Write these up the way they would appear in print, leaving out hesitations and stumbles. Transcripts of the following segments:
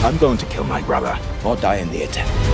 I'm going to kill my brother or die in the attempt.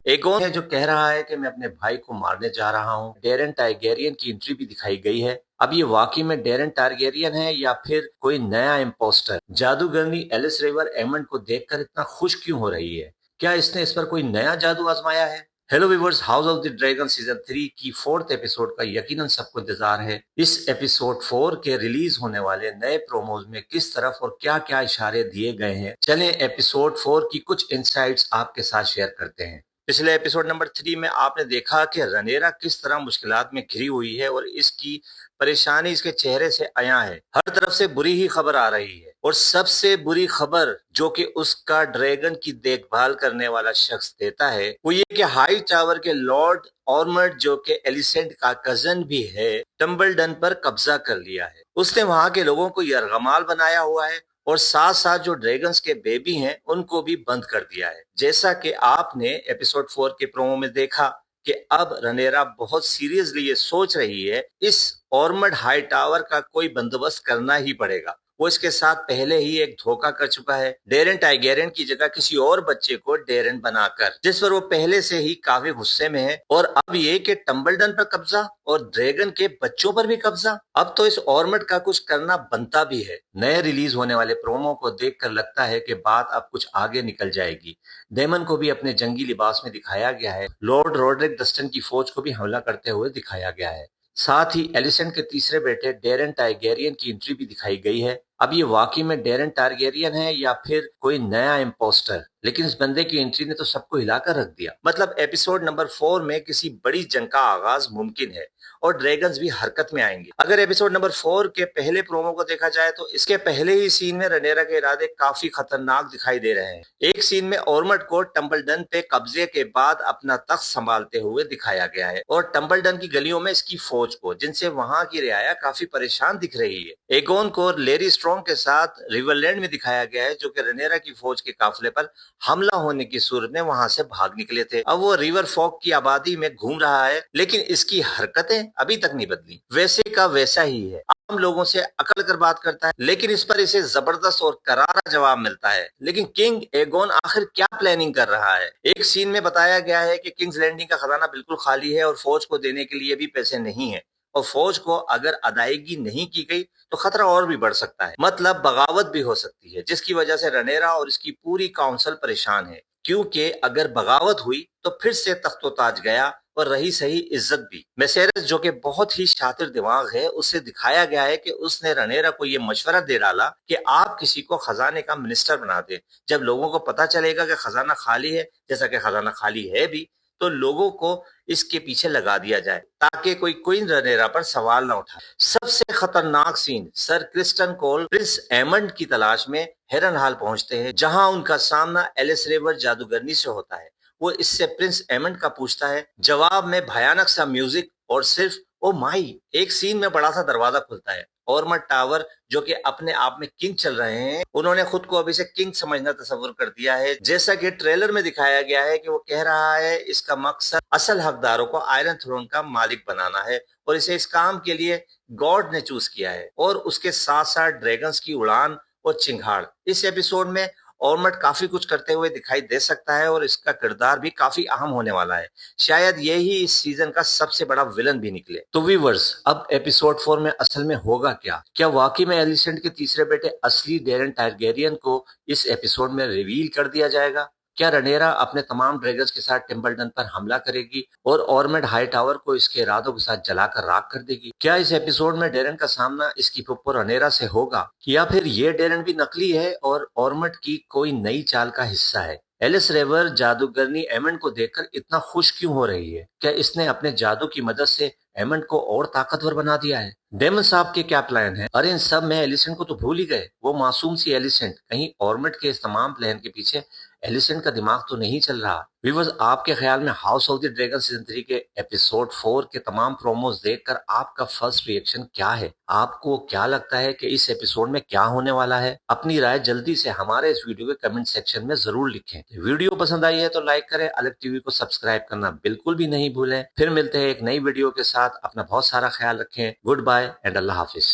ایک اور ہے جو کہہ رہا ہے کہ میں اپنے بھائی کو مارنے جا رہا ہوں۔ ڈیرن ٹارگیرین کی انٹری بھی دکھائی گئی ہے۔ اب یہ واقعی میں ڈیرن ٹارگیرین ہے یا پھر کوئی نیا امپوسٹر؟ جادوگرنی ایلس ریور ایمنڈ کو دیکھ کر اتنا خوش کیوں ہو رہی ہے؟ کیا اس نے اس پر کوئی نیا جادو آزمایا ہے؟ Hello viewers, house of the dragon season 3 کی 4th ایپیسوڈ کا یقیناً سب کو انتظار ہے۔ اس ایپیسوڈ 4 کے ریلیز ہونے والے نئے پروموز میں کس طرف اور کیا کیا اشارے دیے گئے ہیں، چلیں ایپیسوڈ 4 کی کچھ انسائٹس آپ کے ساتھ شیئر کرتے ہیں۔ پچھلے ایپیسوڈ نمبر 3 میں آپ نے دیکھا کہ رنیرا کس طرح مشکلات میں گھری ہوئی ہے اور اس کی پریشانی اس کے چہرے سے عیاں ہے۔ ہر طرف سے بری ہی خبر آ رہی ہے، اور سب سے بری خبر جو کہ اس کا ڈریگن کی دیکھ بھال کرنے والا شخص دیتا ہے وہ یہ کہ ہائی ٹاور کے لارڈ اورمڈ، جو کہ ایلیسینٹ کا کزن بھی ہے، ٹمبلڈن پر قبضہ کر لیا ہے۔ اس نے وہاں کے لوگوں کو یرغمال بنایا ہوا ہے اور ساتھ ساتھ جو ڈریگنز کے بیبی ہیں ان کو بھی بند کر دیا ہے۔ جیسا کہ آپ نے ایپیسوڈ 4 کے پرومو میں دیکھا کہ اب رنیرا بہت سیریسلی یہ سوچ رہی ہے اس اورمڈ ہائی ٹاور کا کوئی بندوبست کرنا ہی پڑے گا۔ وہ اس کے ساتھ پہلے ہی ایک دھوکہ کر چکا ہے، ڈیرن ٹائگیرن کی جگہ کسی اور بچے کو ڈیرن بنا کر، جس پر وہ پہلے سے ہی کافی غصے میں ہے۔ اور اب یہ کہ ٹمبلڈن پر قبضہ اور ڈریگن کے بچوں پر بھی قبضہ، اب تو اس اورمڈ کا کچھ کرنا بنتا بھی ہے۔ نئے ریلیز ہونے والے پرومو کو دیکھ کر لگتا ہے کہ بات اب کچھ آگے نکل جائے گی۔ ڈیمن کو بھی اپنے جنگی لباس میں دکھایا گیا ہے، لارڈ روڈرک ڈسٹن کی فوج کو بھی حملہ کرتے ہوئے دکھایا گیا ہے۔ ساتھ ہی ایلیسنٹ کے تیسرے بیٹے ڈیرن ٹارگیرین کی انٹری بھی دکھائی گئی ہے۔ اب یہ واقعی میں ڈیرن ٹارگیرین ہے یا پھر کوئی نیا امپوسٹر؟ لیکن اس بندے کی انٹری نے تو سب کو ہلا کر رکھ دیا۔ مطلب ایپیسوڈ نمبر 4 میں کسی بڑی جنگ کا آغاز ممکن ہے اور ڈریگنز بھی حرکت میں آئیں گے۔ اگر ایپیسوڈ نمبر 4 کے پہلے پرومو کو دیکھا جائے تو اس کے پہلے ہی سین میں رنیرا کے ارادے کافی خطرناک دکھائی دے رہے ہیں۔ ایک سین میں اورمڈ کو ٹمبلڈن پہ قبضے کے بعد اپنا تخت سنبھالتے ہوئے دکھایا گیا ہے، اور ٹمبلڈن کی گلیوں میں اس کی فوج کو، جن سے وہاں کی رعایا کافی پریشان دکھ رہی ہے۔ ایگون کو لیری اسٹرونگ کے ساتھ ریورلینڈ میں دکھایا گیا ہے، جو کہ رنیرا کی فوج کے قافلے پر حملہ ہونے کی صورت میں وہاں سے بھاگ نکلے تھے۔ اب وہ ریور فوک کی آبادی میں گھوم رہا ہے، لیکن اس کی حرکتیں ابھی تک نہیں بدلی، ویسے کا ویسا ہی ہے۔ عام لوگوں سے اکڑ کر بات کرتا ہے، لیکن اس پر اسے زبردست اور کرارا جواب ملتا ہے۔ لیکن کنگ ایگون آخر کیا پلاننگ کر رہا ہے؟ ایک سین میں بتایا گیا ہے کہ کنگز لینڈنگ کا خزانہ بالکل خالی ہے اور فوج کو دینے کے لیے بھی پیسے نہیں ہیں، اور فوج کو اگر ادائیگی نہیں کی گئی تو خطرہ اور بھی بڑھ سکتا ہے، مطلب بغاوت بھی ہو سکتی ہے، جس کی وجہ سے رنیرا اور اس کی پوری کاؤنسل پریشان ہے، کیونکہ اگر بغاوت ہوئی تو پھر سے تخت و تاج گیا اور رہی صحیح عزت بھی۔ میسیرس، جو کہ بہت ہی شاطر دماغ ہے، اسے دکھایا گیا ہے کہ اس نے رنیرا کو یہ مشورہ دے ڈالا کہ آپ کسی کو خزانے کا منسٹر بنا دیں۔ جب لوگوں کو پتا چلے گا کہ خزانہ خالی ہے، جیسا کہ خزانہ خالی ہے بھی، تو لوگوں کو اس کے پیچھے لگا دیا جائے تاکہ کوئی کوئن رنیرا پر سوال نہ اٹھائے۔ سب سے خطرناک سین، سر کرسٹن کول پرنس ایمنڈ کی تلاش میں ہیرن ہال پہنچتے ہیں، جہاں ان کا سامنا ایلس ریور جادوگرنی سے ہوتا ہے۔ وہ اس سے پرنس ایمنڈ کا پوچھتا ہے، جواب میں بھیانک سا میوزک اور صرف او مائی۔ ایک سین میں بڑا سا دروازہ کھلتا ہے۔ اورمڈ ٹاور، جو کہ اپنے آپ میں کنگ چل رہے ہیں، انہوں نے خود کو ابھی سے کنگ سمجھنا تصور کر دیا ہے۔ جیسا کہ ٹریلر میں دکھایا گیا ہے کہ وہ کہہ رہا ہے اس کا مقصد اصل حقداروں کو آئرن تھرون کا مالک بنانا ہے، اور اسے اس کام کے لیے گاڈ نے چوز کیا ہے، اور اس کے ساتھ ساتھ ڈریگنز کی اڑان اور چنگھاڑ۔ اس ایپیسوڈ میں اورمڈ کافی کچھ کرتے ہوئے دکھائی دے سکتا ہے، اور اس کا کردار بھی کافی اہم ہونے والا ہے۔ شاید یہی اس سیزن کا سب سے بڑا ولن بھی نکلے۔ تو ویورز، اب ایپیسوڈ 4 میں اصل میں ہوگا کیا؟ کیا واقعی میں ایلیسنٹ کے تیسرے بیٹے اصلی ڈیرن ٹارگیرین کو اس ایپیسوڈ میں ریویل کر دیا جائے گا؟ کیا رنیرا اپنے تمام ڈریگنز کے ساتھ ٹمبلڈن پر حملہ کرے گی اور اورمڈ ہائی ٹاور کو اس کے ارادوں کے ساتھ جلا کر راکھ کر دے گی؟ کیا اس ایپیسوڈ میں ڈیرن کا سامنا اس کی پھپھو رنیرا سے ہوگا، یا پھر یہ ڈیرن بھی نقلی ہے اور اورمڈ کی کوئی نئی چال کا حصہ ہے؟ ایلس ریور جادوگرنی ایمنڈ کو دیکھ کر اتنا خوش کیوں ہو رہی ہے؟ کیا اس نے اپنے جادو کی مدد سے ایمنڈ کو اور طاقتور بنا دیا ہے؟ ڈیمن صاحب کے کیا پلان ہیں؟ ارے ان سب میں ایلیسنٹ کو تو بھول ہی گئے، وہ معصوم سی ایلیسنٹ، کہیں اورمڈ کے اس تمام پلان کے پیچھے ایلیسنٹ کا دماغ تو نہیں چل رہا؟ ویورز، آپ کے خیال میں house of the dragon season 3 کے ایپیسوڈ 4 کے تمام پروموز دیکھ کر آپ کا فرسٹ ریئیکشن کیا ہے؟ آپ کو کیا لگتا ہے کہ اس ایپیسوڈ میں کیا ہونے والا ہے؟ اپنی رائے جلدی سے ہمارے اس ویڈیو کے کمنٹ سیکشن میں ضرور لکھیں۔ ویڈیو پسند آئی ہے تو لائک کریں، الگ ٹی وی کو سبسکرائب کرنا بالکل بھی نہیں بھولیں۔ پھر ملتے ہیں ایک نئی ویڈیو کے ساتھ، اپنا بہت سارا خیال رکھیں۔ گڈ بائے اینڈ اللہ حافظ۔